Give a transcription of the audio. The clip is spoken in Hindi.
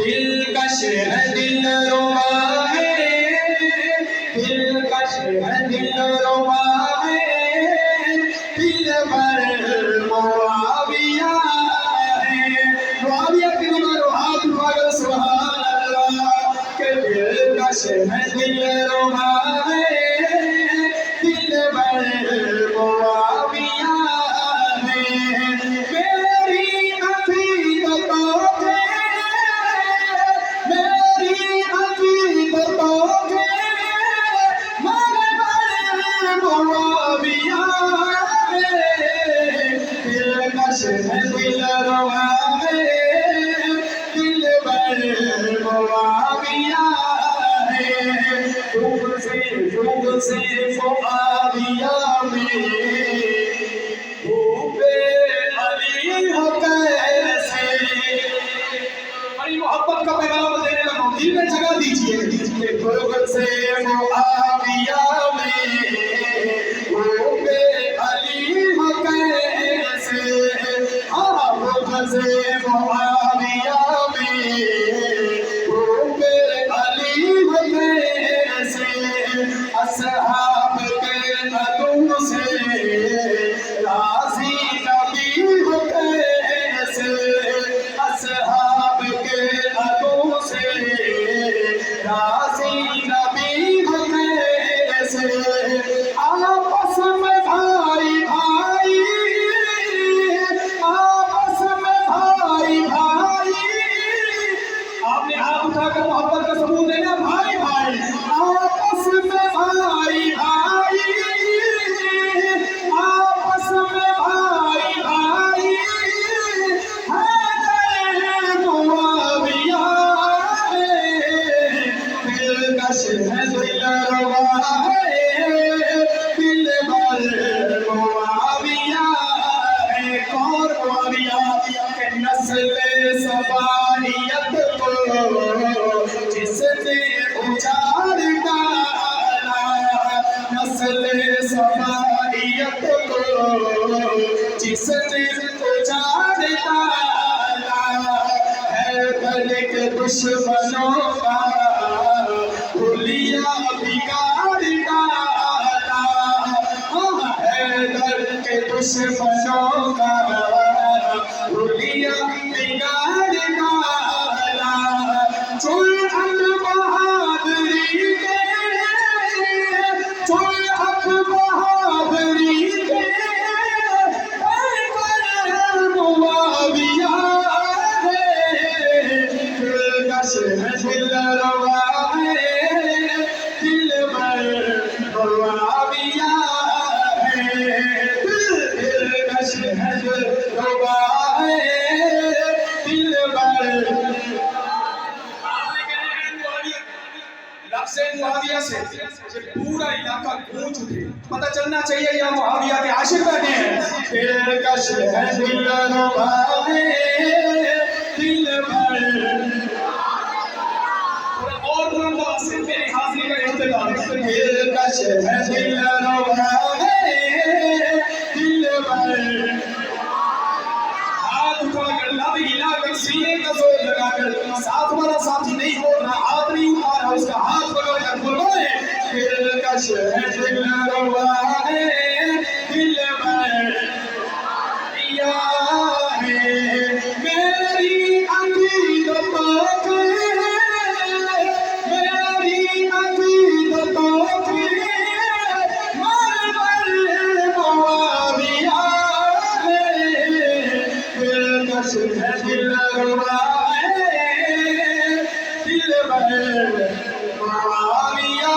दिलकश है दिलरुबा है, दिलकश है दिलरुबा है, दिलबर मुआविया है। मुआविया के दिलबर हाथ उठाकर सुभान अल्लाह के दिलकश है दिलरुबा है, दिलबर मुआविया है। मेरी अकीदतों के, मेरी अकीदतों के मगहर मुआविया है। दिलकश है दिलरुबा है, दिलबर मुआविया है। जुग से मुआविया में भूपे अली हो कैसे। बड़ी मोहब्बत का पैगाम देने लगा, दिल में जगह दीजिए। जुग से मुआविया में भूपे अली हो कैसे। जुग से मुआविया में भूपे अली हो कैसे। असहाब के कदम से राजी नबी हो कैसे। असहाब के कदम से राजी नबी हो कैसे। आपस में भाई भाई, आपस में भाई भाई। आपने हाथ उठाकर मोहब्बत का सबूत देना, भाई भाई आपस में भाई भाई, आपस में भाई भाई। हैदर मुआविया है, दिलकश है दिलरुबा है, दिलबर मुआविया है। कौन मुआविया के नस्ल सबानियत को जिसने उजाड़ डाला। नस्ल सबानियत को जिसने उजाड़ डाला। हैदर के दुश्मनों का हुलिया बिगाड़ डाला। हैदर के दुश्मनों का हुलिया बिगाड़ डाला। जुल्हत बहादुरी के, जुल्हत बहादुरी के पैकर मुआविया है। दिलकश है दिलरुबा है, दिलबर मुआविया है। दिलकश है दिलरुबा है, दिलबर। लफ्ज़ मुआविया से पूरा इलाका गूंज उठे। पता चलना चाहिए यहाँ मुआविया के आशिक बैठे हैं। दिलकश है दिलरुबा है, दिलबर। और बुलंद आवाज़ से मेरी हाज़िरी का इंतज़ार। दिलकश है दिलरुबा है, दिलबर। हाथ उठाकर लब हिलाकर सीने का जोर लगाकर, साथ वाला साथी नहीं बोल रहा, हाथ नहीं उठा रहा, उसका हाथ पकड़कर बोले दिलकश है दिलरुबा है, दिलबर या है। मेरी अकीदतों के, मेरी अकीदतों के मगहर मुआविया है। दिलकश है दिलरुबा है, दिलबर मुआविया